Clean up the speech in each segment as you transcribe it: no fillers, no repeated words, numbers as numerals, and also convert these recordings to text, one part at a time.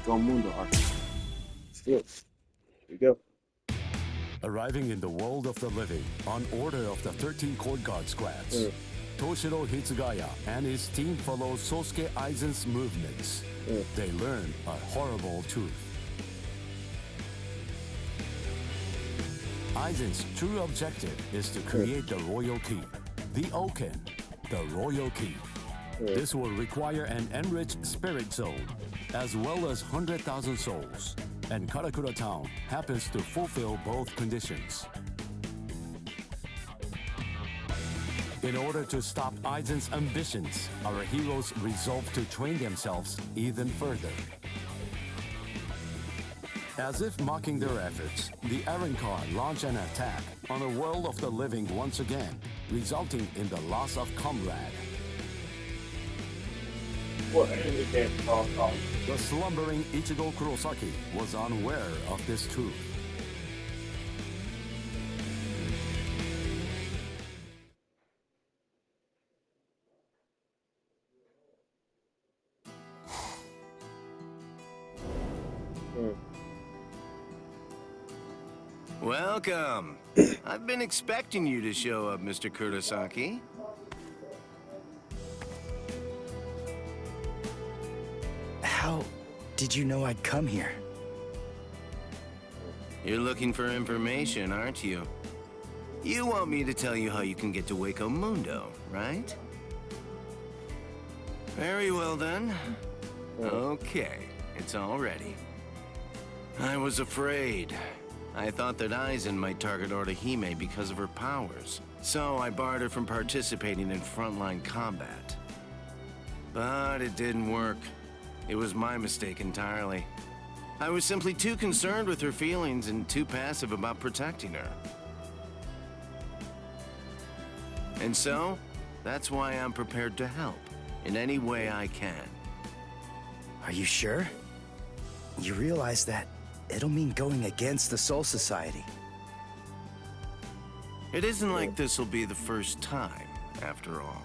Hueco Mundo arc. Still, here we go. Arriving in the world of the living on order of the 13 Court Guard squads, Toshiro Hitsugaya and his team follow Sosuke Aizen's movements. They learn a horrible truth. Aizen's true objective is to create the royal key, the Oken, the royal key. This will require an enriched spirit zone, as well as 100,000 souls. And Karakura Town happens to fulfill both conditions. In order to stop Aizen's ambitions, our heroes resolve to train themselves even further. As if mocking their efforts, the Arrancar launch an attack on a world of the living once again, resulting in the loss of comrade. The slumbering Ichigo Kurosaki was unaware of this truth. Welcome. I've been expecting you to show up, Mr. Kurosaki. How did you know I'd come here? You're looking for information, aren't you? You want me to tell you how you can get to Hueco Mundo, right? Very well then. Okay, it's all ready. I was afraid. I thought that Aizen might target Orihime because of her powers, so I barred her from participating in frontline combat. But it didn't work. It was my mistake entirely. I was simply too concerned with her feelings and too passive about protecting her. And so, that's why I'm prepared to help in any way I can. Are you sure? You realize that it'll mean going against the Soul Society. It isn't like this will be the first time, after all.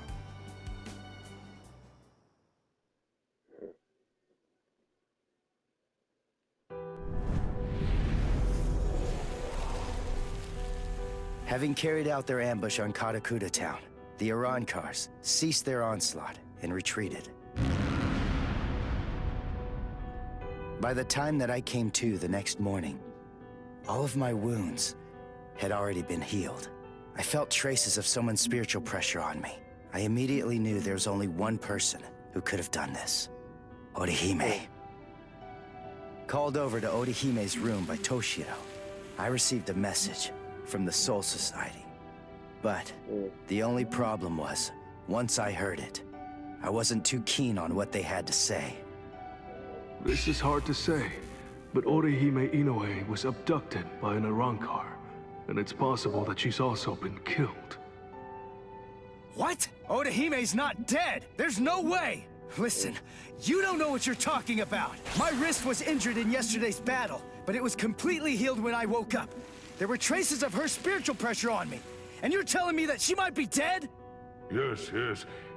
Having carried out their ambush on Karakura Town, the Arrancars ceased their onslaught and retreated. By the time that I came to the next morning, all of my wounds had already been healed. I felt traces of someone's spiritual pressure on me. I immediately knew there was only one person who could have done this. Orihime. Called over to Orihime's room by Toshiro, I received a message from the Soul Society. But the only problem was, once I heard it, I wasn't too keen on what they had to say. This is hard to say, but Orihime Inoue was abducted by an Arrancar, and it's possible that she's also been killed. What? Orihime's not dead! There's no way! Listen, you don't know what you're talking about! My wrist was injured in yesterday's battle, but it was completely healed when I woke up. There were traces of her spiritual pressure on me, and you're telling me that she might be dead? Yes,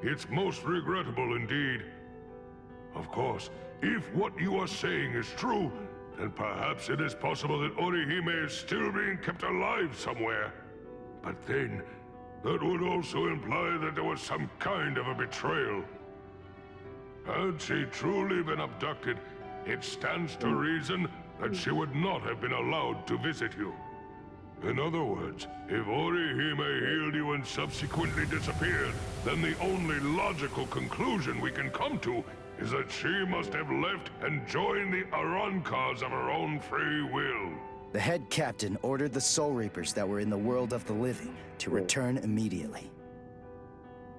it's most regrettable indeed. Of course, if what you are saying is true, then perhaps it is possible that Orihime is still being kept alive somewhere. But then, that would also imply that there was some kind of a betrayal. Had she truly been abducted, it stands to reason that she would not have been allowed to visit you. In other words, if Orihime healed you and subsequently disappeared, then the only logical conclusion we can come to is that she must have left and joined the Arrancars of her own free will. The head captain ordered the Soul Reapers that were in the world of the living to return immediately.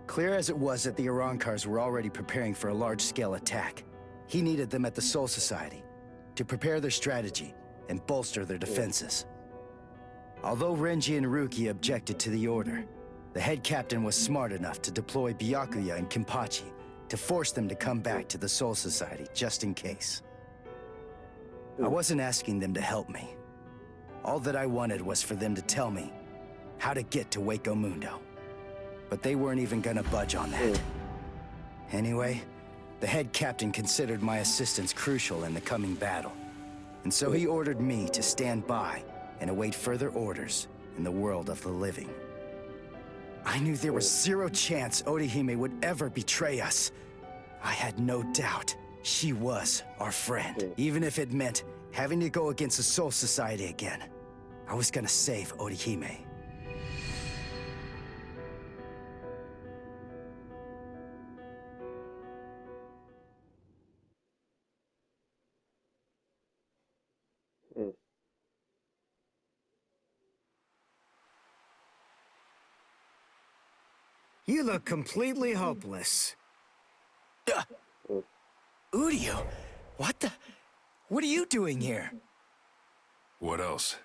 Clear as it was that the Arrancars were already preparing for a large-scale attack, he needed them at the Soul Society to prepare their strategy and bolster their defenses. Although Renji and Ruki objected to the order, the head captain was smart enough to deploy Byakuya and Kenpachi to force them to come back to the Soul Society, just in case. I wasn't asking them to help me. All that I wanted was for them to tell me how to get to Hueco Mundo. But they weren't even gonna budge on that. Anyway, The head captain considered my assistance crucial in the coming battle, and so he ordered me to stand by and await further orders in the world of the living. I knew there was zero chance Orihime would ever betray us. I had no doubt she was our friend, even if it meant having to go against the Soul Society again. I was gonna save Orihime. You look completely hopeless. Udio, what are you doing here? What else?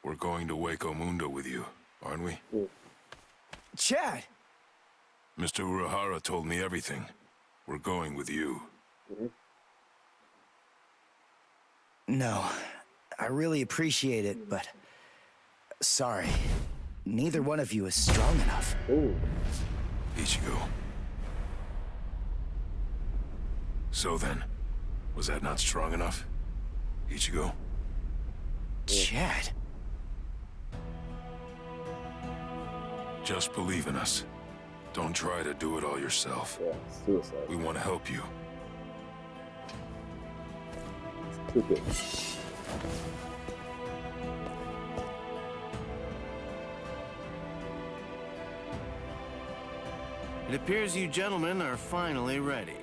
We're going to Hueco Mundo with you, aren't we? Chad! Mr. Urahara told me everything. We're going with you. No, I really appreciate it, but sorry. Neither one of you is strong enough. Ichigo. So then, was that not strong enough? Ichigo? Chad? Just believe in us. Don't try to do it all yourself. Yeah, suicide. We want to help you. Too good. It appears you gentlemen are finally ready.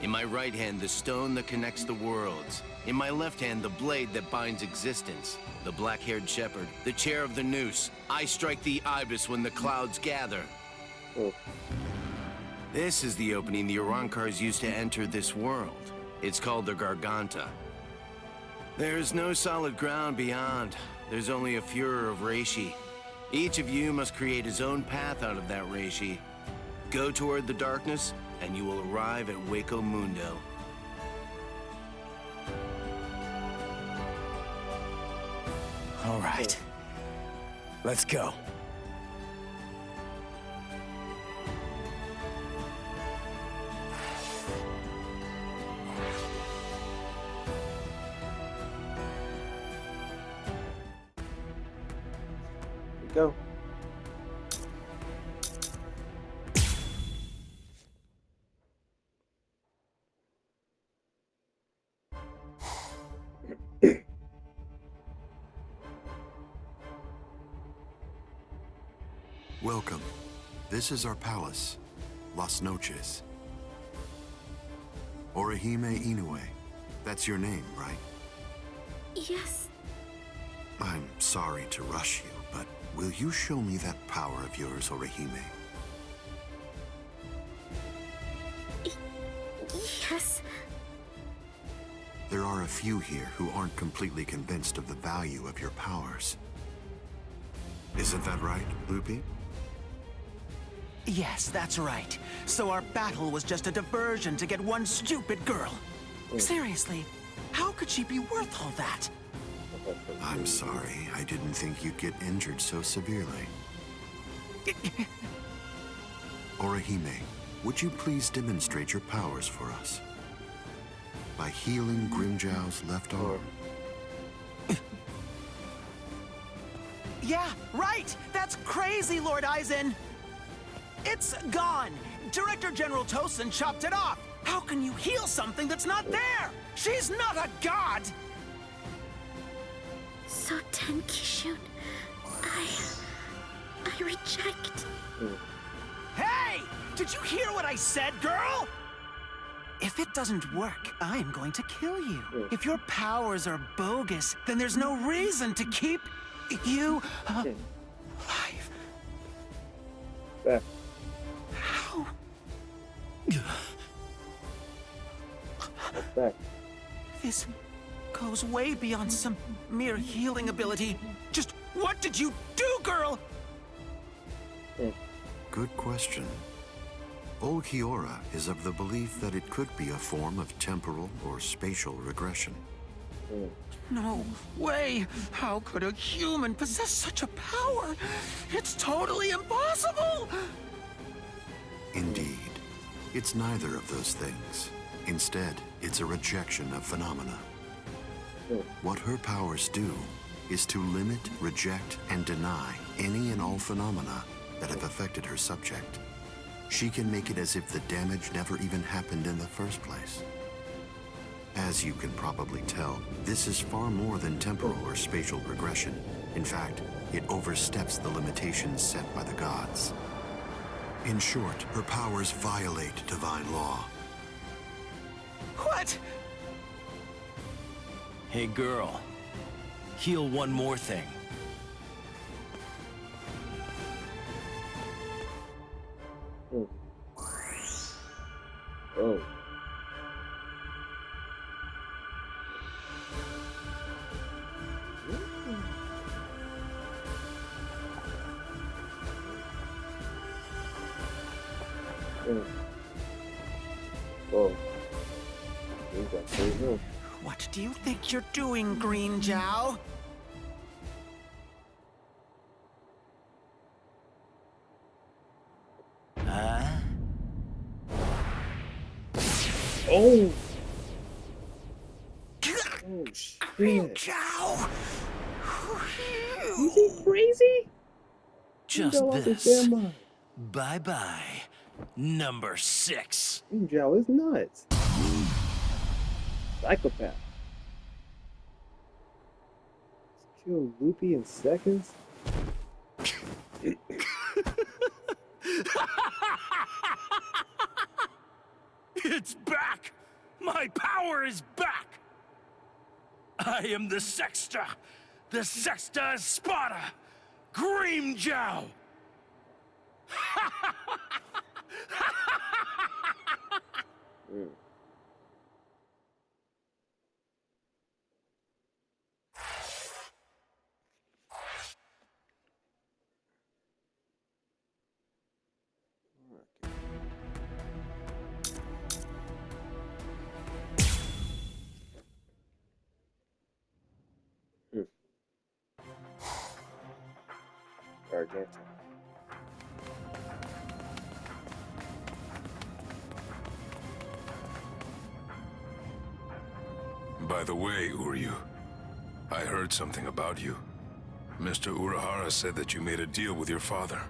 In my right hand, the stone that connects the worlds. In my left hand, the blade that binds existence. The black-haired shepherd, the chair of the noose. I strike the ibis when the clouds gather. This is the opening the Arankars used to enter this world. It's called the Garganta. There's no solid ground beyond. There's only a furor of reishi. Each of you must create his own path out of that reishi. Go toward the darkness, and you will arrive at Hueco Mundo. All right. Let's go. Go. Welcome. This is our palace, Las Noches. Orihime Inoue. That's your name, right? Yes. I'm sorry to rush you, but will you show me that power of yours, Orihime? Yes. There are a few here who aren't completely convinced of the value of your powers. Isn't that right, Lupi? Yes, that's right. So our battle was just a diversion to get one stupid girl. Seriously, how could she be worth all that? I'm sorry. I didn't think you'd get injured so severely. Orihime, would you please demonstrate your powers for us? By healing Grimjow's left arm. Yeah, right! That's crazy, Lord Aizen! It's gone! Director General Tosin chopped it off! How can you heal something that's not there? She's not a god! So Tenkishun, I reject. Hey! Did you hear what I said, girl? If it doesn't work, I'm going to kill you. If your powers are bogus, then there's no reason to keep you alive. Back. How? Back. This goes way beyond some mere healing ability. Just what did you do, girl? Good question. Old Kiora is of the belief that it could be a form of temporal or spatial regression. No way! How could a human possess such a power? It's totally impossible! Indeed. It's neither of those things. Instead, it's a rejection of phenomena. What her powers do is to limit, reject, and deny any and all phenomena that have affected her subject. She can make it as if the damage never even happened in the first place. As you can probably tell, this is far more than temporal or spatial regression. In fact, it oversteps the limitations set by the gods. In short, her powers violate divine law. What? Hey, girl. Heal one more thing. Oh. Oh. What do you think you're doing, Green Jow? Oh. Oh Green shit. Jow! Is he crazy? Just Go off his this. damn mind. Bye-bye. Number 6. Green Jow is nuts. Psychopath. Kill Loopy in seconds. It's back! My power is back! I am the Sexta Espada, Green Jow! Gargantuan. By the way, Uryu, I heard something about you. Mr. Urahara said that you made a deal with your father.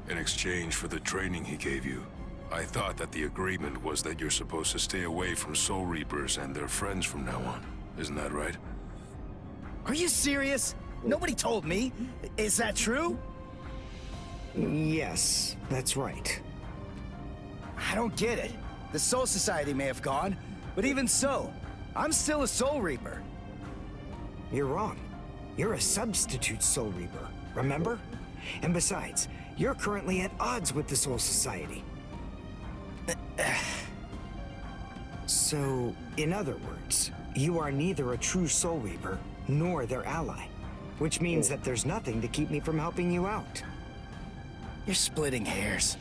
In exchange for the training he gave you. I thought that the agreement was that you're supposed to stay away from Soul Reapers and their friends from now on. Isn't that right? Are you serious? Nobody told me. Is that true? Yes, that's right. I don't get it. The Soul Society may have gone, but even so, I'm still a Soul Reaper. You're wrong. You're a substitute Soul Reaper, remember? And besides, you're currently at odds with the Soul Society. So, in other words, you are neither a true Soul Reaper nor their ally, which means that there's nothing to keep me from helping you out. You're splitting hairs.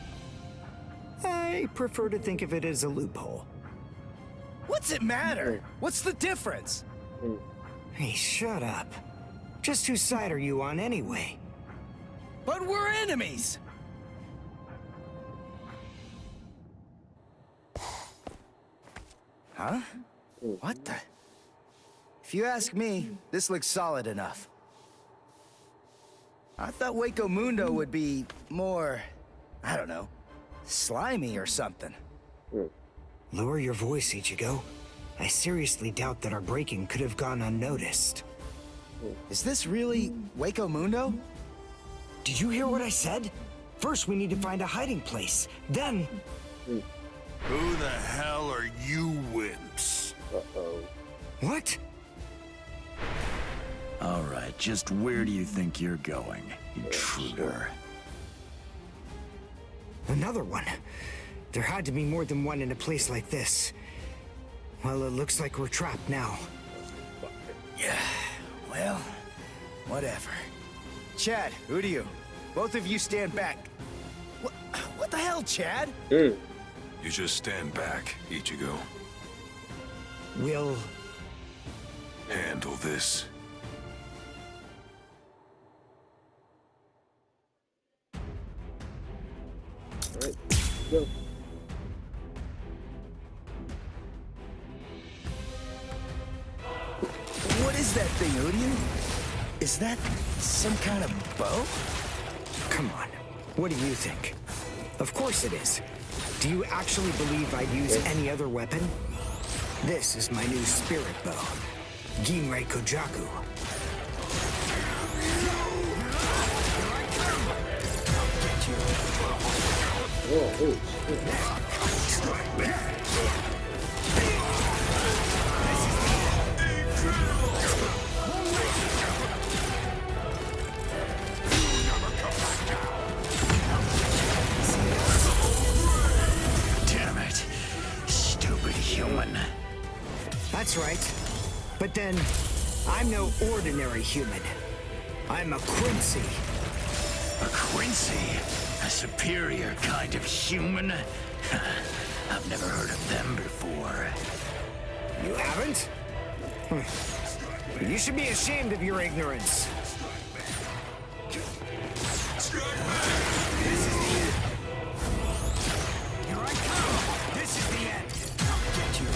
I prefer to think of it as a loophole. What's it matter? What's the difference? Hey, shut up. Just whose side are you on anyway? But we're enemies! Huh? What the? If you ask me, this looks solid enough. I thought Hueco Mundo would be more, I don't know, slimy or something. Lower your voice, Ichigo. I seriously doubt that our break-in could have gone unnoticed. Is this really Hueco Mundo? Did you hear what I said? First, we need to find a hiding place. Then... Who the hell are you wimps? Uh-oh. What? All right, just where do you think you're going, you intruder? Another one. There had to be more than one in a place like this. Well, it looks like we're trapped now. Yeah, well, whatever. Chad, Uryu, both of you stand back. What the hell, Chad? You just stand back, Ichigo. We'll... handle this. Go. What is that thing, Odin? Is that some kind of bow? Come on. What do you think? Of course it is. Do you actually believe I'd use any other weapon? This is my new spirit bow. Ginrei Kojaku. Oh, holy shit. Damn it. Stupid human. That's right. But then, I'm no ordinary human. I'm a Quincy. A Quincy? A superior kind of human? I've never heard of them before. You haven't? You should be ashamed of your ignorance. Here I come! This is the end! I'll get you.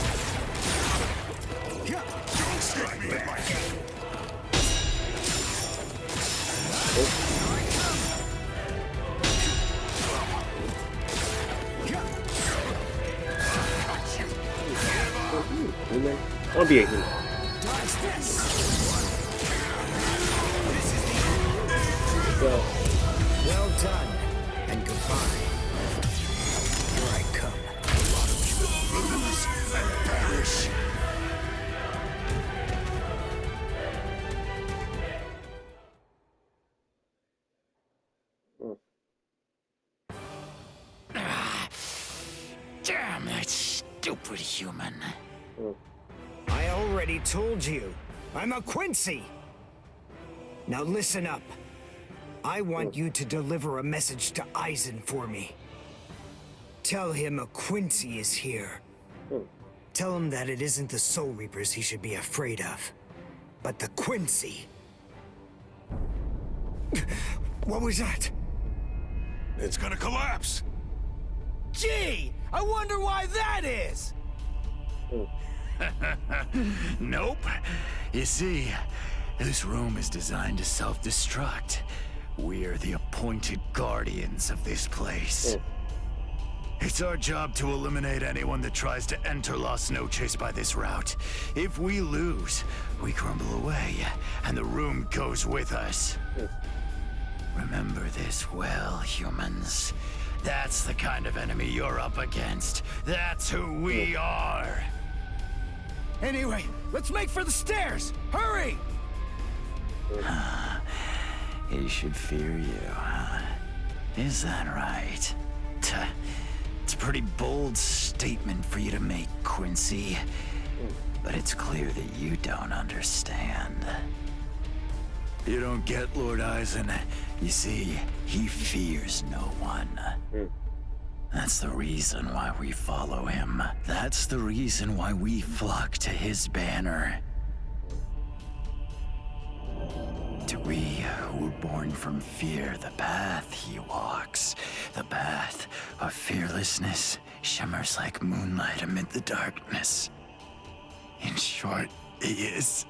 Don't strike me back! I'll be 18. Well done, and goodbye. Here I come. A lot of people lose and perish. Damn that stupid human. I already told you, I'm a Quincy! Now listen up. I want you to deliver a message to Eisen for me. Tell him a Quincy is here. Tell him that it isn't the Soul Reapers he should be afraid of, but the Quincy. What was that? It's gonna collapse. Gee, I wonder why that is. Nope. You see, this room is designed to self-destruct. We're the appointed guardians of this place. It's our job to eliminate anyone that tries to enter Las Noches by this route. If we lose, we crumble away, and the room goes with us. Remember this well, humans. That's the kind of enemy you're up against. That's who we are. Anyway, let's make for the stairs. Hurry! He should fear you, huh? Is that right? It's a pretty bold statement for you to make, Quincy. But it's clear that you don't understand. You don't get Lord Eisen. You see, he fears no one. That's the reason why we follow him. That's the reason why we flock to his banner. To we who were born from fear, the path he walks, the path of fearlessness, shimmers like moonlight amid the darkness. In short, he is.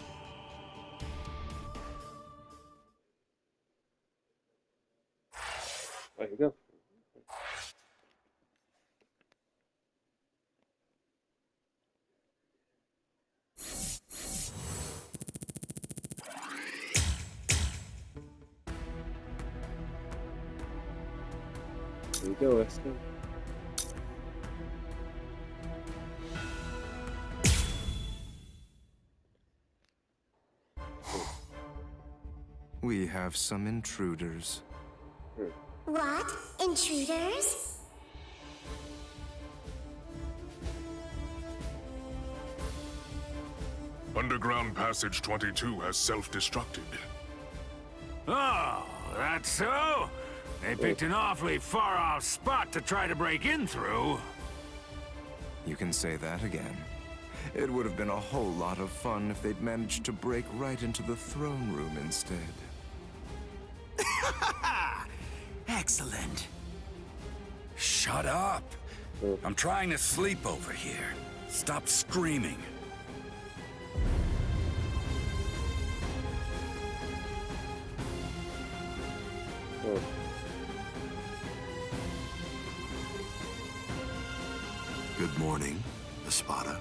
There you go. There you go, let's go. We have some intruders. What? Intruders? Underground Passage 22 has self-destructed. Oh, that's so? They picked an awfully far-off spot to try to break in through. You can say that again. It would have been a whole lot of fun if they'd managed to break right into the throne room instead. Excellent. Shut up! I'm trying to sleep over here. Stop screaming. Good morning, Espada.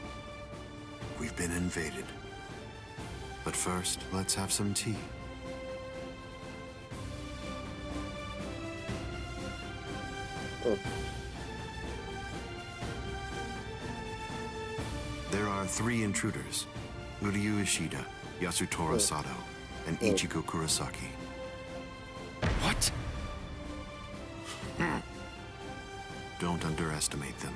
We've been invaded. But first, let's have some tea. There are 3 intruders: Uryu Ishida, Yasutora Sato, and Ichiko Kurosaki. What? Don't underestimate them.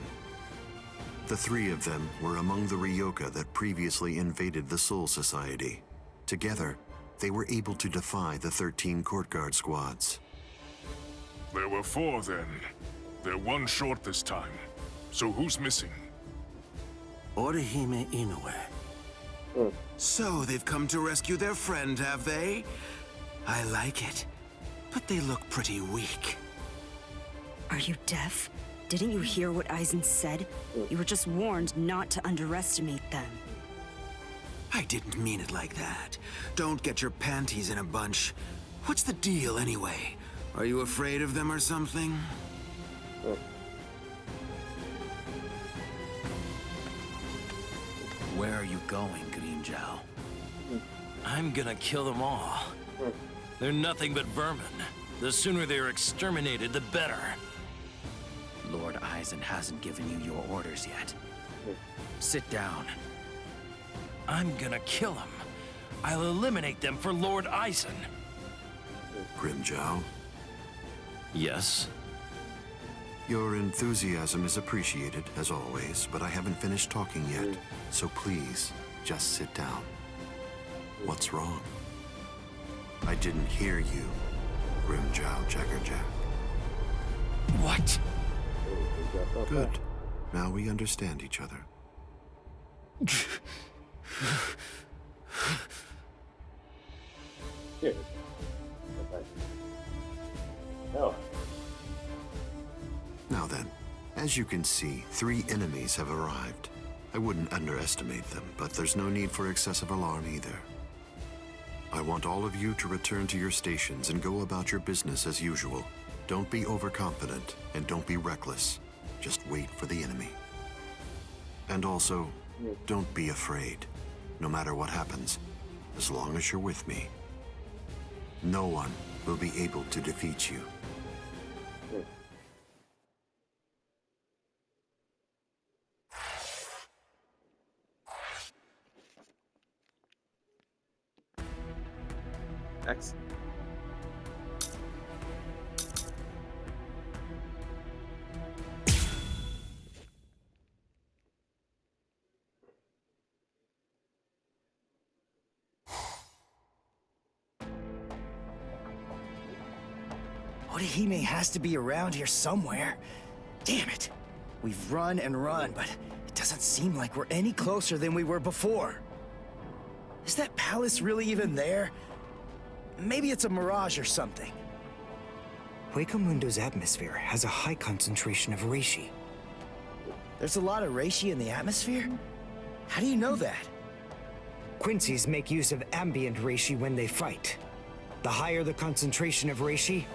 The 3 of them were among the Ryoka that previously invaded the Soul Society. Together, they were able to defy the 13 court guard squads. There were 4 then. They're 1 short this time. So who's missing? Orihime Inoue. So they've come to rescue their friend, have they? I like it. But they look pretty weak. Are you deaf? Didn't you hear what Aizen said? You were just warned not to underestimate them. I didn't mean it like that. Don't get your panties in a bunch. What's the deal anyway? Are you afraid of them or something? Where are you going, Green Zhao? I'm gonna kill them all. They're nothing but vermin. The sooner they're exterminated, the better. Lord Aizen hasn't given you your orders yet. Sit down. I'm gonna kill them. I'll eliminate them for Lord Aizen. Grimjow? Yes? Your enthusiasm is appreciated, as always, but I haven't finished talking yet. So please, just sit down. What's wrong? I didn't hear you, Grimjow Jaggerjack. What? Good. Now we understand each other. Here. No. Now then, as you can see, 3 enemies have arrived. I wouldn't underestimate them, but there's no need for excessive alarm either. I want all of you to return to your stations and go about your business as usual. Don't be overconfident, and don't be reckless. Just wait for the enemy. And also, don't be afraid. No matter what happens, as long as you're with me, no one will be able to defeat you. X. Orihime has to be around here somewhere. Damn it. We've run and run, but it doesn't seem like we're any closer than we were before. Is that palace really even there? Maybe it's a mirage or something. Hueco Mundo's atmosphere has a high concentration of reishi. There's a lot of reishi in the atmosphere? How do you know that? Quincy's make use of ambient reishi when they fight. The higher the concentration of reishi,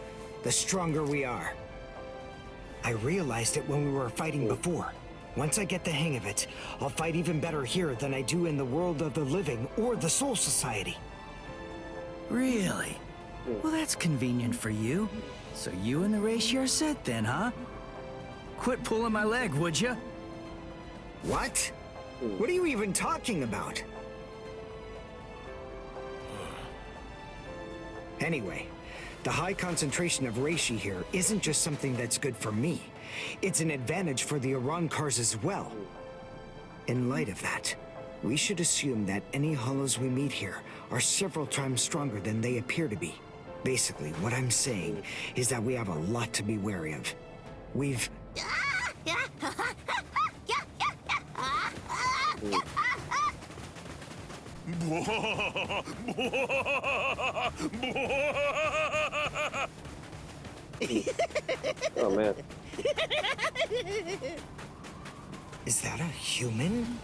the stronger we are. I realized it when we were fighting before. Once I get the hang of it, I'll fight even better here than I do in the world of the living or the Soul Society. Really? Well, that's convenient for you. So you and the reishi are set then, huh? Quit pulling my leg, would you? What? What are you even talking about? Anyway, the high concentration of reishi here isn't just something that's good for me. It's an advantage for the Arankars as well. In light of that, we should assume that any hollows we meet here are several times stronger than they appear to be. Basically, what I'm saying is that we have a lot to be wary of. We've... Oh man. Is that a human?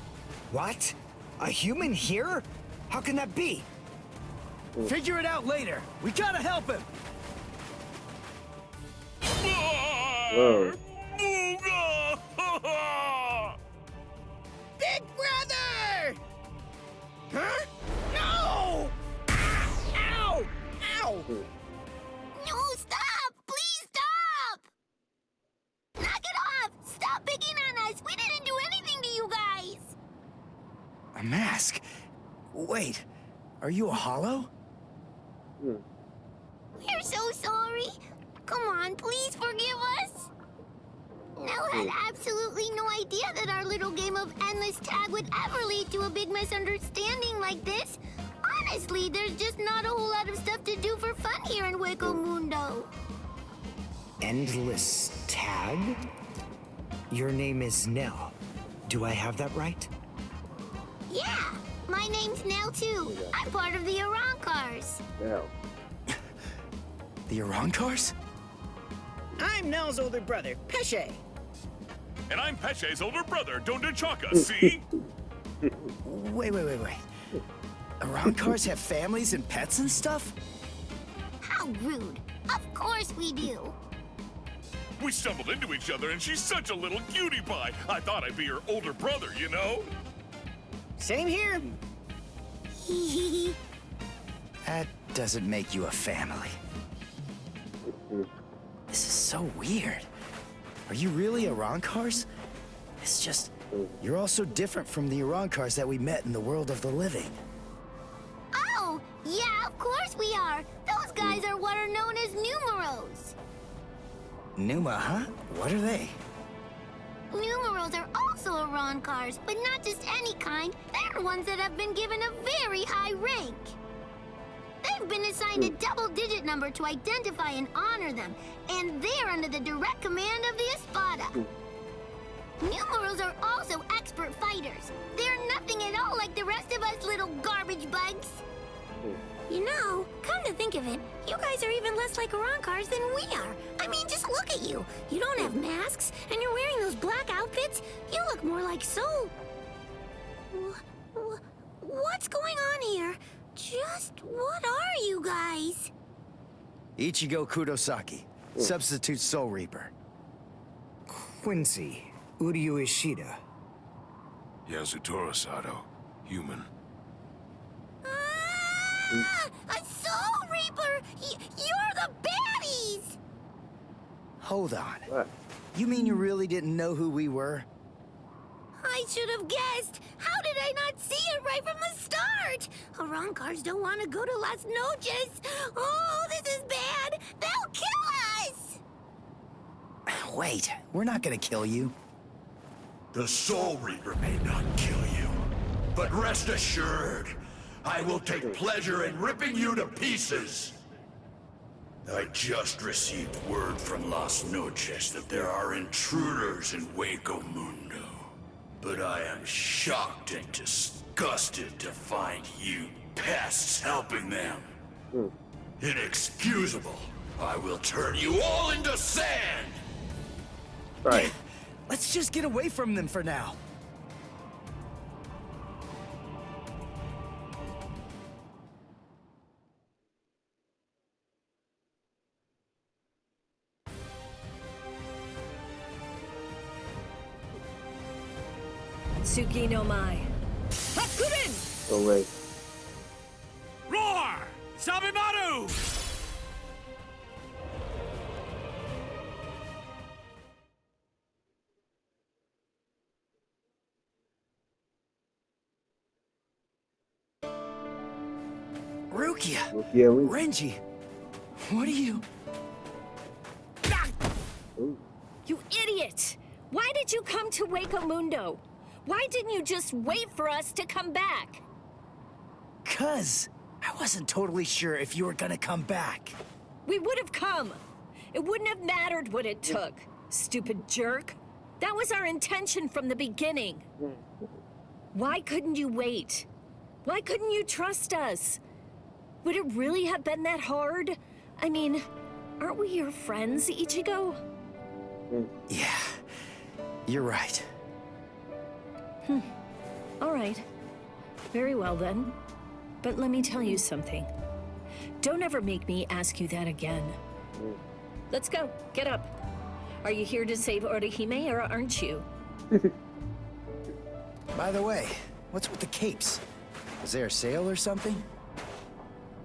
What? A human here? How can that be? Figure it out later. We gotta help him. Whoa. Big brother! Huh? No! Ow! Ow! No, stop! Please stop! Knock it off! Stop picking on us! We didn't do anything to you guys! A mask? Wait, are you a hollow? We're so sorry. Come on, please forgive us. Nell had absolutely no idea that our little game of endless tag would ever lead to a big misunderstanding like this. Honestly, there's just not a whole lot of stuff to do for fun here in Hueco Mundo. Endless tag? Your name is Nell. Do I have that right? Yeah, my name's Nell too. I'm part of the Arancars. Now. The Arancars? I'm Nell's older brother, Pesce. And I'm Pesce's older brother, Dondenchaka, see? Wait. Arancars have families and pets and stuff? How rude. Of course we do. We stumbled into each other and she's such a little cutie pie. I thought I'd be her older brother, you know? Same here. That doesn't make you a family. This is so weird. Are you really Arancars? It's just, you're all so different from the Arancars that we met in the world of the living. Oh, yeah, of course we are. Those guys are what are known as numeros. Numa, huh? What are they? Numeros are also Arancars, but not just any kind. They're ones that have been given a very high rank. They've been assigned a double-digit number to identify and honor them, and they're under the direct command of the Espada. Numeros are also expert fighters. They're nothing at all like the rest of us little garbage bugs. You know, come to think of it, you guys are even less like Arancars than we are. I mean, just look at you. You don't have masks, and you're wearing those black outfits. You look more like Soul. What's going on here? Just what are you guys? Ichigo Kurosaki, substitute Soul Reaper. Quincy, Uryu Ishida. Yasutoro Sato, human. A Soul Reaper! You're the baddies! Hold on. What? You mean you really didn't know who we were? I should have guessed. How did I not see it right from the start? Arancars don't want to go to Las Noches. Oh, this is bad. They'll kill us. Wait, we're not gonna kill you. The Soul Reaper may not kill you, but rest assured, I will take pleasure in ripping you to pieces. I just received word from Las Noches that there are intruders in Hueco Mundo. But I am shocked and disgusted to find you pests helping them. Inexcusable. I will turn you all into sand! Right. Let's just get away from them for now. Tsuki no Mai. Hakurin! Oh, wait. Roar! Sabimaru! Rukia! Renji! What are you... You idiot! Why did you come to Hueco Mundo? Why didn't you just wait for us to come back? 'Cause I wasn't totally sure if you were gonna come back. We would have come. It wouldn't have mattered what it took, stupid jerk. That was our intention from the beginning. Why couldn't you wait? Why couldn't you trust us? Would it really have been that hard? I mean, aren't we your friends, Ichigo? Yeah, you're right. All right. Very well then. But let me tell you something. Don't ever make me ask you that again. Let's go. Get up. Are you here to save Orihime or aren't you? By the way, what's with the capes? Was there a sale or something?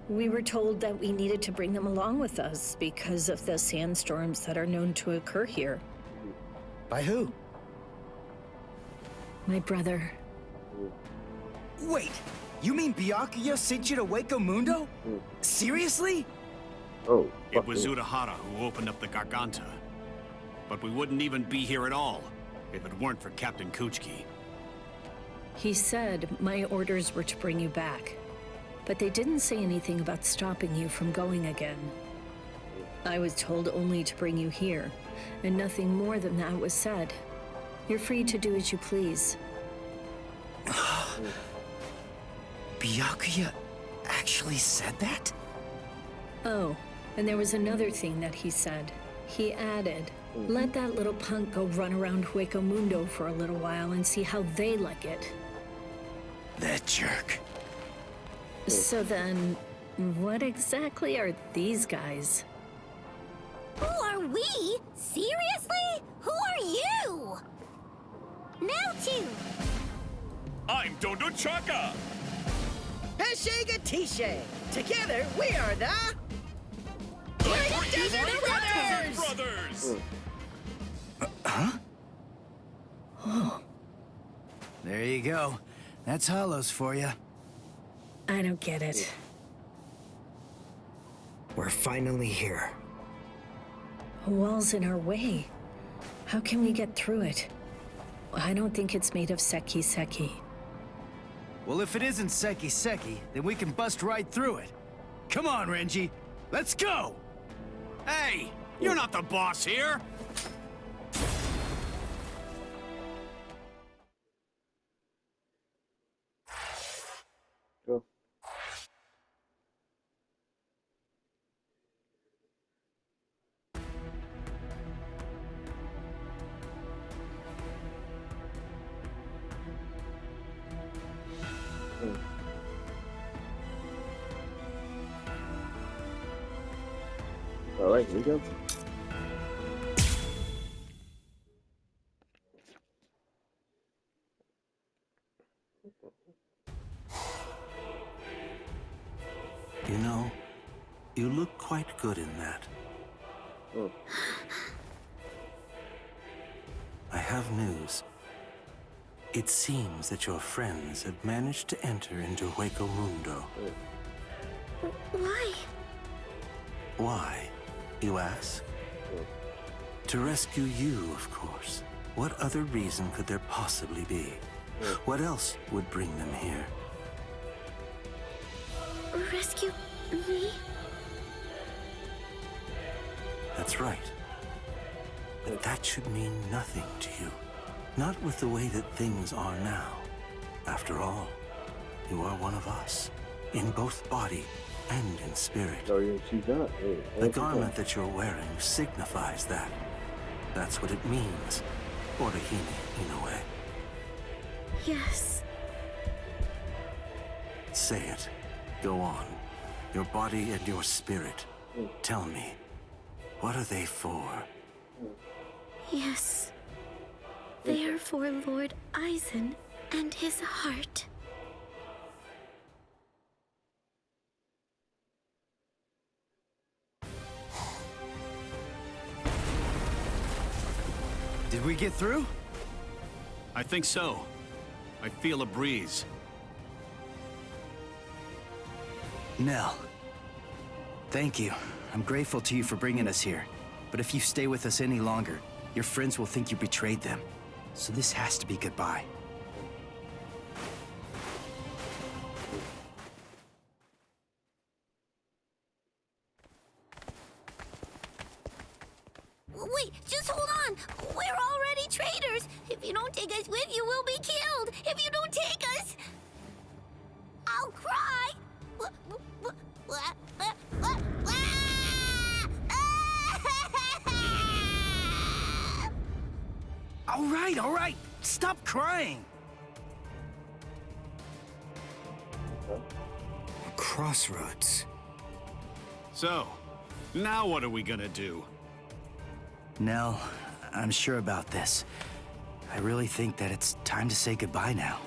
We were told that we needed to bring them along with us because of the sandstorms that are known to occur here. By who? My brother. Wait, you mean Byakuya sent you to Hueco Mundo? Seriously? Oh. It was Urahara who opened up the Garganta. But we wouldn't even be here at all if it weren't for Captain Kuchiki. He said my orders were to bring you back, but they didn't say anything about stopping you from going again. I was told only to bring you here, and nothing more than that was said. You're free to do as you please. Byakuya actually said that? Oh, and there was another thing that he said. He added, let that little punk go run around Hueco Mundo for a little while and see how they like it. That jerk. So then, what exactly are these guys? Who are we? Seriously? Who are you? Meltu! I'm Dondo Chaka! Peshega Tishe! Together, we are the... Desert Brothers! Huh? Oh. There you go. That's Hollows for you. I don't get it. We're finally here. A wall's in our way. How can we get through it? I don't think it's made of Seki. Well, if it isn't Seki, then we can bust right through it. Come on, Renji. Let's go! Hey! You're not the boss here! Go. All right, here we go. You know, you look quite good in that. I have news. It seems that your friends have managed to enter into Hueco Mundo. Why? Why, you ask? To rescue you, of course. What other reason could there possibly be? What else would bring them here? Rescue me? That's right. But that should mean nothing to you. Not with the way that things are now. After all, you are one of us, in both body and in spirit. Oh, yeah, she's not. Hey, the garment that you're wearing signifies that. That's what it means. Orihime, in a way. Yes. Say it. Go on. Your body and your spirit. Tell me, what are they for? Yes. They are for Lord Aizen and his heart. Did we get through? I think so. I feel a breeze. Nell. Thank you. I'm grateful to you for bringing us here. But if you stay with us any longer, your friends will think you betrayed them. So this has to be goodbye. Wait, just hold on. We're already traitors. If you don't take us with you, we'll be killed. If you don't take us, I'll cry. all right. Stop crying. A crossroads. So, now what are we gonna do? Nell, I'm sure about this. I really think that it's time to say goodbye now.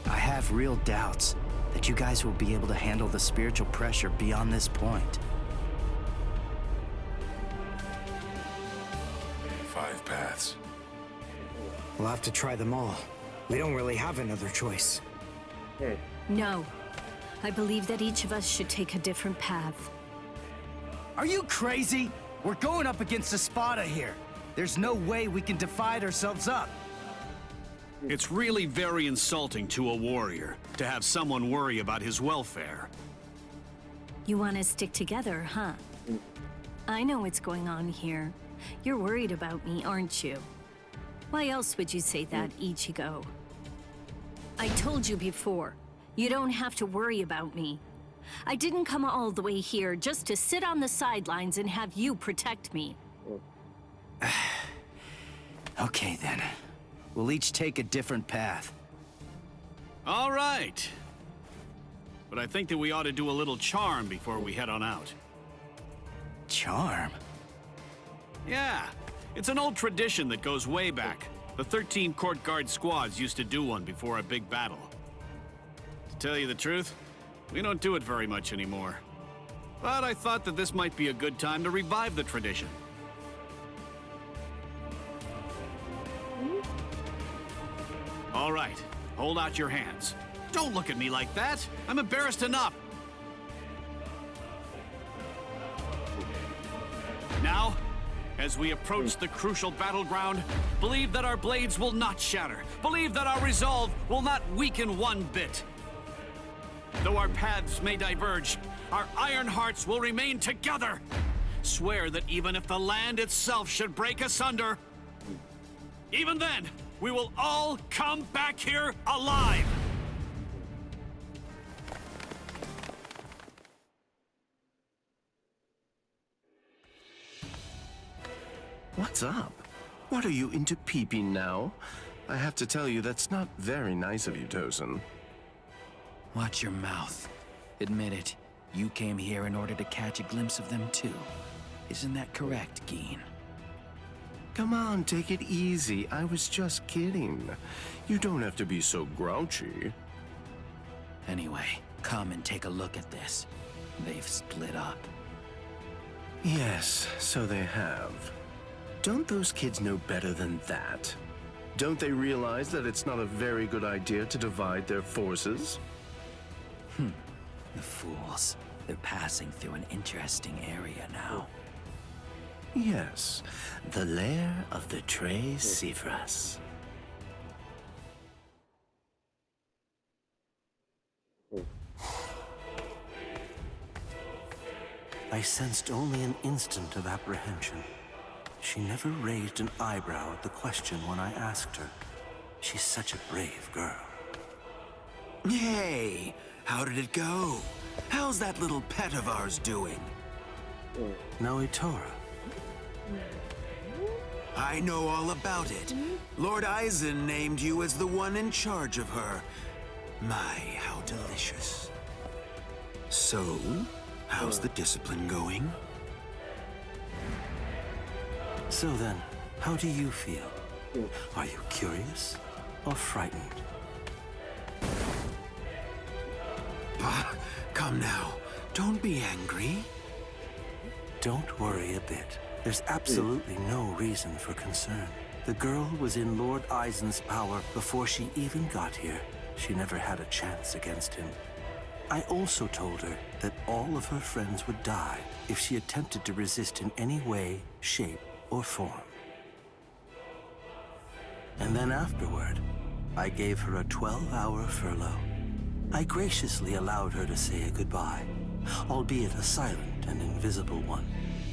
I have real doubts that you guys will be able to handle the spiritual pressure beyond this point. 5 paths. We'll have to try them all. We don't really have another choice. No. I believe that each of us should take a different path. Are you crazy? We're going up against a Spada here. There's no way we can divide ourselves up. It's really very insulting to a warrior to have someone worry about his welfare. You want to stick together, huh? I know what's going on here. You're worried about me, aren't you? Why else would you say that, Ichigo? I told you before, you don't have to worry about me. I didn't come all the way here just to sit on the sidelines and have you protect me. Okay then. We'll each take a different path. All right. But I think that we ought to do a little charm before we head on out. Charm? Yeah, it's an old tradition that goes way back. The 13 court guard squads used to do one before a big battle. To tell you the truth, we don't do it very much anymore. But I thought that this might be a good time to revive the tradition. All right, hold out your hands. Don't look at me like that. I'm embarrassed enough. Now, as we approach the crucial battleground, believe that our blades will not shatter. Believe that our resolve will not weaken one bit. Though our paths may diverge, our iron hearts will remain together. Swear that even if the land itself should break asunder, even then, we will all come back here alive! What's up? What are you into peeping now? I have to tell you, that's not very nice of you, Tosin. Watch your mouth. Admit it. You came here in order to catch a glimpse of them too. Isn't that correct, Geen? Come on, take it easy. I was just kidding. You don't have to be so grouchy. Anyway, come and take a look at this. They've split up. Yes, so they have. Don't those kids know better than that? Don't they realize that it's not a very good idea to divide their forces? The fools. They're passing through an interesting area now. Yes, the lair of the Tres Cifras. I sensed only an instant of apprehension. She never raised an eyebrow at the question when I asked her. She's such a brave girl. Hey, how did it go? How's that little pet of ours doing? Noitora. I know all about it. Lord Eisen named you as the one in charge of her. My, how delicious. So, how's the discipline going? So then, how do you feel? Are you curious or frightened? Come now, don't be angry. Don't worry a bit. There's absolutely no reason for concern. The girl was in Lord Eisen's power before she even got here. She never had a chance against him. I also told her that all of her friends would die if she attempted to resist in any way, shape, or form. And then afterward, I gave her a 12-hour furlough. I graciously allowed her to say a goodbye, albeit a silent and invisible one,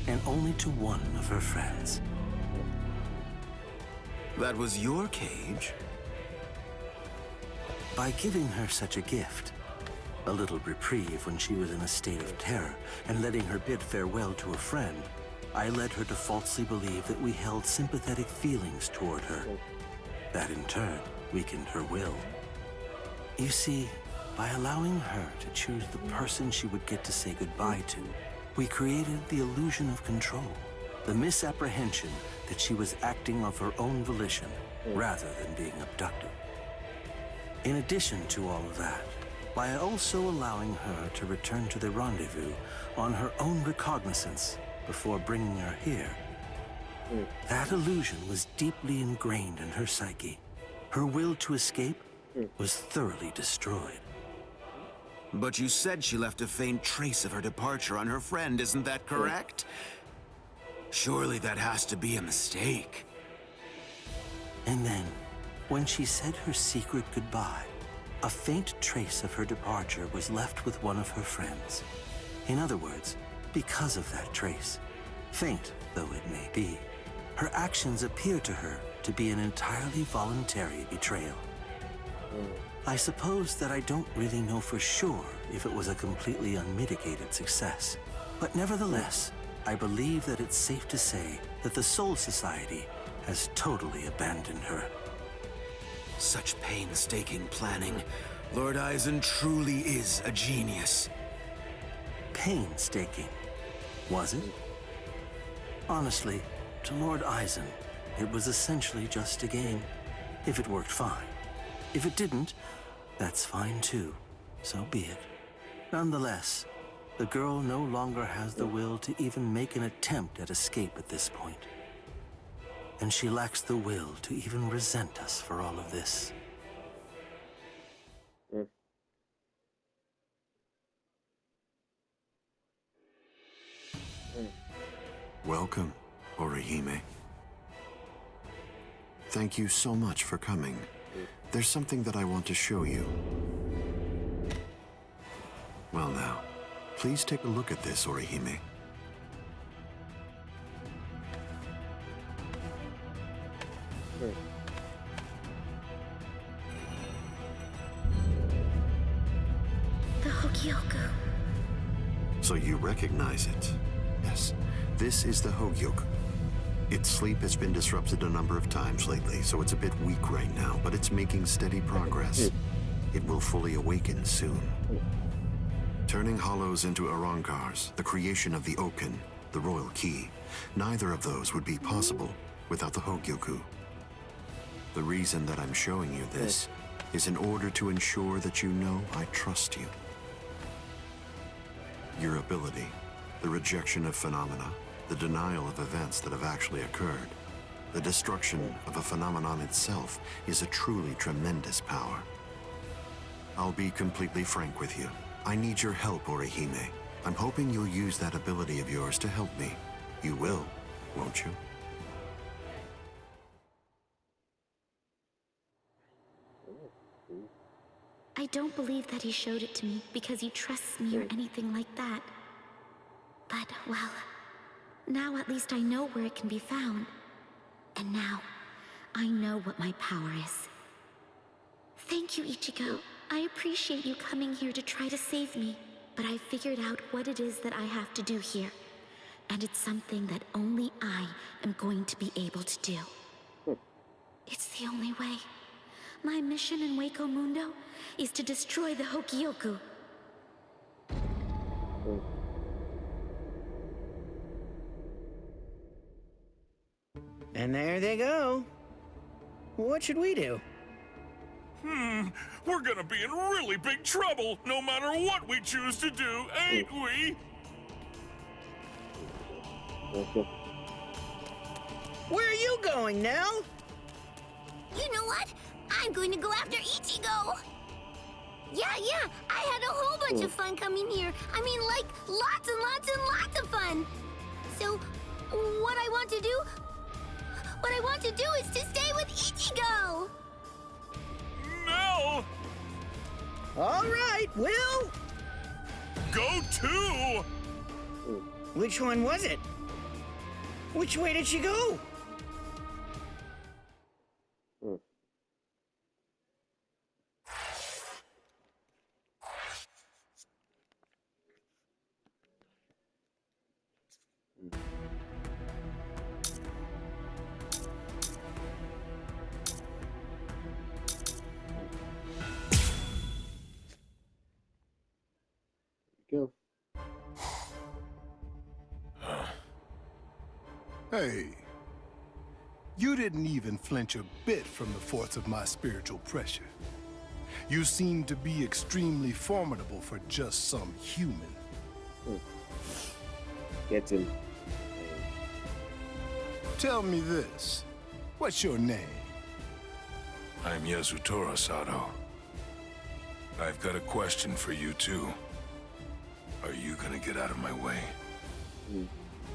and only to one of her friends. That was your cage? By giving her such a gift, a little reprieve when she was in a state of terror, and letting her bid farewell to a friend, I led her to falsely believe that we held sympathetic feelings toward her. That in turn weakened her will. You see, by allowing her to choose the person she would get to say goodbye to, we created the illusion of control, the misapprehension that she was acting of her own volition rather than being abducted. In addition to all of that, by also allowing her to return to the rendezvous on her own recognizance before bringing her here, that illusion was deeply ingrained in her psyche. Her will to escape was thoroughly destroyed. But you said she left a faint trace of her departure on her friend, isn't that correct? Surely that has to be a mistake. And then, when she said her secret goodbye, a faint trace of her departure was left with one of her friends. In other words, because of that trace, faint though it may be, her actions appear to her to be an entirely voluntary betrayal. I suppose that I don't really know for sure if it was a completely unmitigated success, but nevertheless, I believe that it's safe to say that the Soul Society has totally abandoned her. Such painstaking planning. Lord Eisen truly is a genius. Painstaking, was it? Honestly, to Lord Eisen, it was essentially just a game. If it worked, fine. If it didn't, that's fine too. So be it. Nonetheless, the girl no longer has the will to even make an attempt at escape at this point. And she lacks the will to even resent us for all of this. Welcome, Orihime. Thank you so much for coming. There's something that I want to show you. Well now, please take a look at this, Orihime. The Hueco. So you recognize it? Yes, this is the Hogyoku. Its sleep has been disrupted a number of times lately, so it's a bit weak right now, but it's making steady progress. It will fully awaken soon. Turning hollows into Arankars, the creation of the Oken, the royal key, neither of those would be possible without the Hogyoku. The reason that I'm showing you this is in order to ensure that you know I trust you. Your ability, the rejection of phenomena, the denial of events that have actually occurred, the destruction of a phenomenon itself is a truly tremendous power. I'll be completely frank with you. I need your help, Orihime. I'm hoping you'll use that ability of yours to help me. You will, won't you? I don't believe that he showed it to me because he trusts me or anything like that. But, well, now at least I know where it can be found. And now, I know what my power is. Thank you, Ichigo. I appreciate you coming here to try to save me. But I figured out what it is that I have to do here. And it's something that only I am going to be able to do. It's the only way. My mission in Hueco Mundo is to destroy the Hogyoku. And there they go. What should we do? We're gonna be in really big trouble, no matter what we choose to do, ain't we? Where are you going, Nell? You know what? I'm going to go after Ichigo! Yeah, I had a whole bunch of fun coming here. I mean, like, lots and lots and lots of fun. So, what I want to do is to stay with Ichigo! No! All right, Will! Go too! Which one was it? Which way did she go? Go. Hey, you didn't even flinch a bit from the force of my spiritual pressure. You seem to be extremely formidable for just some human. Get him. Tell me this. What's your name? I'm Yasutora Sato. I've got a question for you too. Are you gonna get out of my way?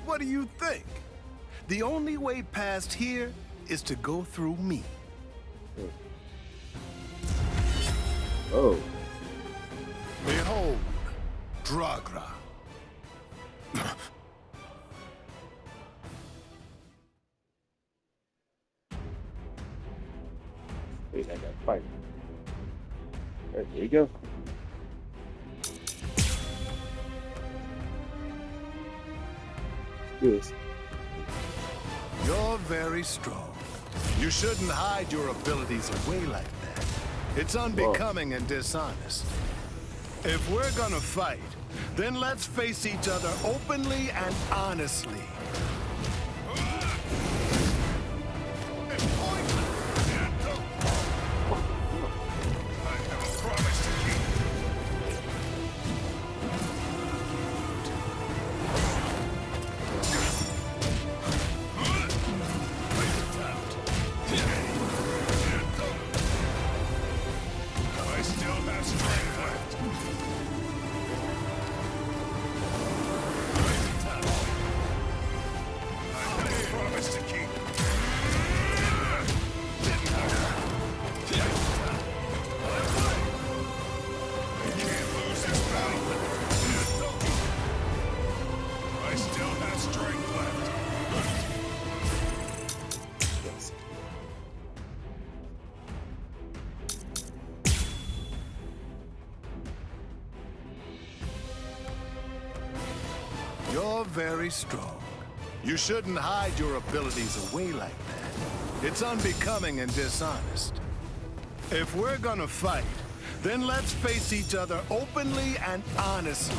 What do you think? The only way past here is to go through me. Oh. Behold, Dragra. Wait, I got fight. Alright, there you go. Do this. You're very strong. You shouldn't hide your abilities away like that. It's unbecoming and dishonest. If we're gonna fight, then let's face each other openly and honestly. You're very strong. You shouldn't hide your abilities away like that. It's unbecoming and dishonest. If we're gonna fight, then let's face each other openly and honestly.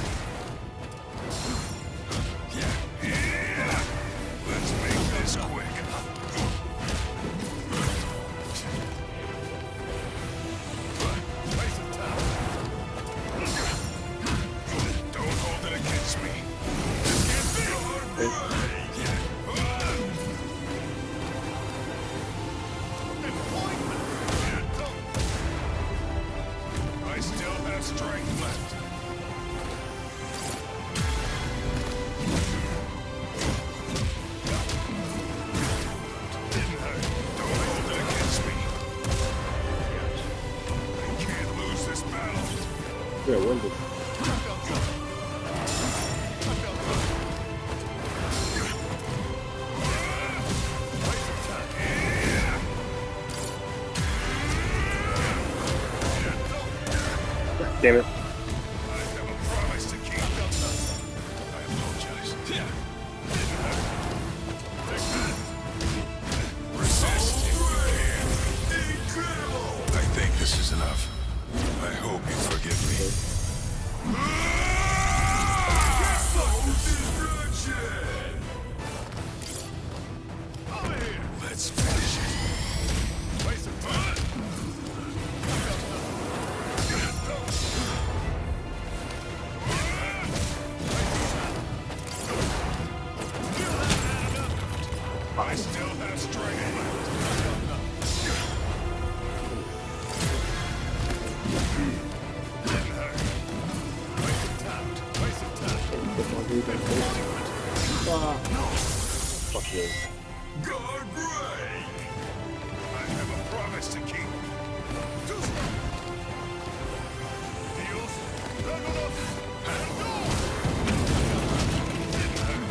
Let's make this quick. Don't hold it against me. I still have strength left. Didn't hurt. Don't hold it against me. I can't lose this battle. Yeah, wonderful. Damn it. I have a promise to keep. I apologize. Resist if you can. Incredible! I think this is enough. I hope you forgive me. Let's finish it. Waste of time. I still have strength left. Didn't hurt. Waste of time. Fuck you. Guard break! I have a promise to keep. Deals. Regulus. And go! Didn't hurt.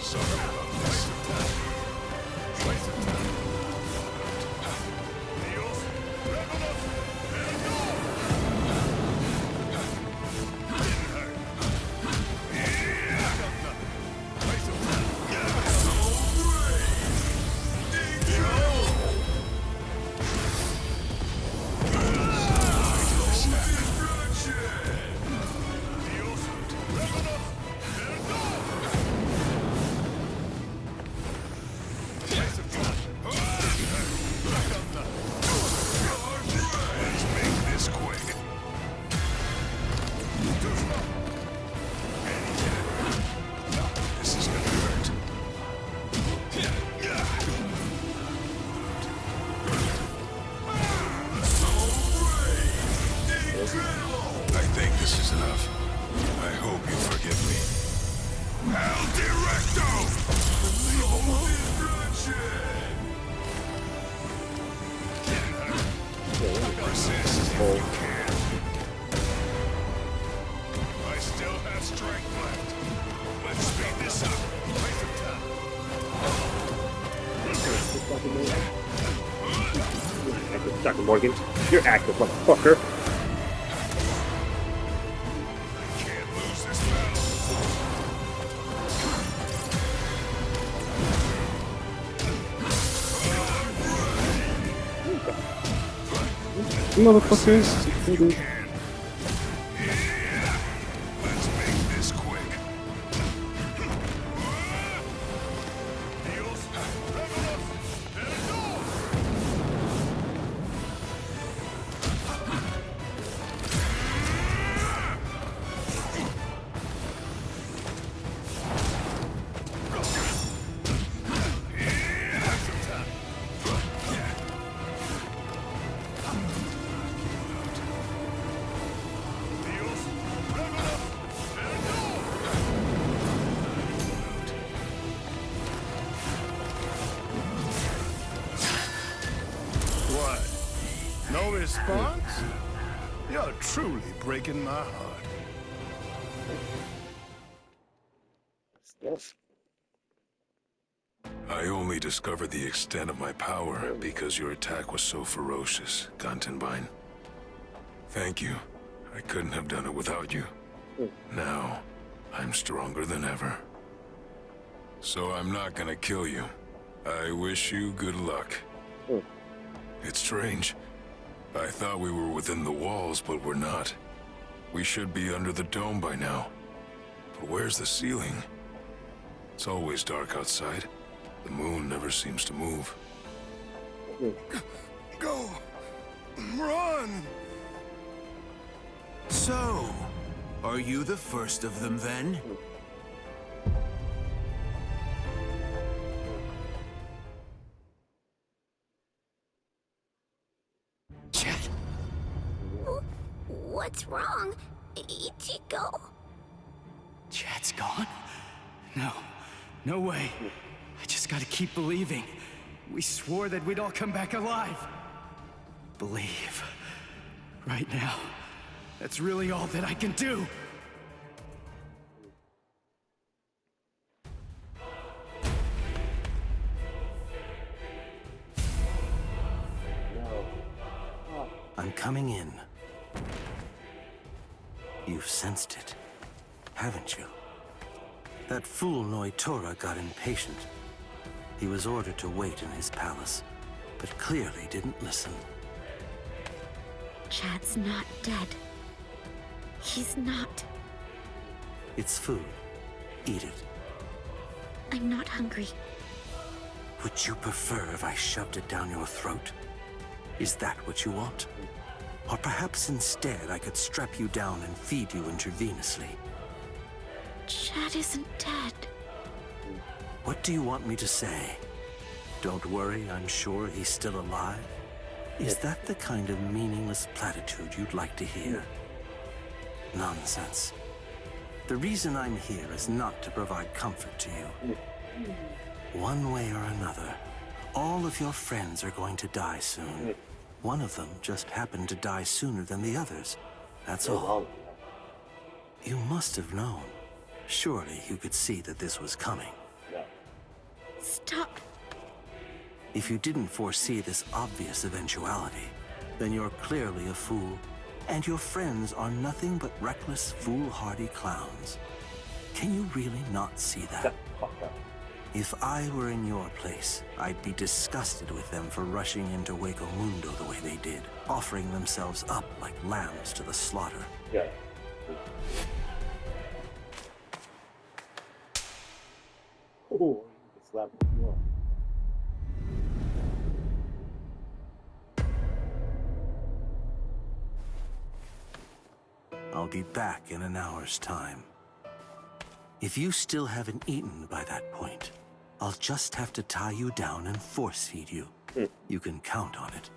Sorry about this. Waste of time. Deals. Regulus. And go! This is gonna hurt. I think this is enough. I hope you forgive me. El Directo! Persist if you can. I still have strength left. Let's speed this up. Wait for time. Active, Dr. Morgan. You're active, motherfucker. Motherfuckers. Let's make this quick. What? No response? You're truly breaking my heart. I only discovered the extent of my power because your attack was so ferocious, Gantenbein. Thank you. I couldn't have done it without you. Now, I'm stronger than ever. So I'm not gonna kill you. I wish you good luck. It's strange. I thought we were within the walls, but we're not. We should be under the dome by now. But where's the ceiling? It's always dark outside. The moon never seems to move. Go! Run! So, are you the first of them then? What's wrong, Ichigo? Chad's gone? No. No way. I just gotta keep believing. We swore that we'd all come back alive. Believe. Right now. That's really all that I can do. I'm coming in. You've sensed it, haven't you? That fool Noitora got impatient. He was ordered to wait in his palace, but clearly didn't listen. Chad's not dead. He's not. It's food. Eat it. I'm not hungry. Would you prefer if I shoved it down your throat? Is that what you want? Or perhaps instead I could strap you down and feed you intravenously. Chad isn't dead. What do you want me to say? Don't worry, I'm sure he's still alive? Is that the kind of meaningless platitude you'd like to hear? Nonsense. The reason I'm here is not to provide comfort to you. One way or another, all of your friends are going to die soon. One of them just happened to die sooner than the others. That's all. You must have known. Surely you could see that this was coming. Stop. If you didn't foresee this obvious eventuality, then you're clearly a fool, and your friends are nothing but reckless, foolhardy clowns. Can you really not see that? If I were in your place, I'd be disgusted with them for rushing into Hueco Mundo the way they did, offering themselves up like lambs to the slaughter. Yeah. Oh, slap the floor. I'll be back in an hour's time. If you still haven't eaten by that point, I'll just have to tie you down and force feed you. You can count on it.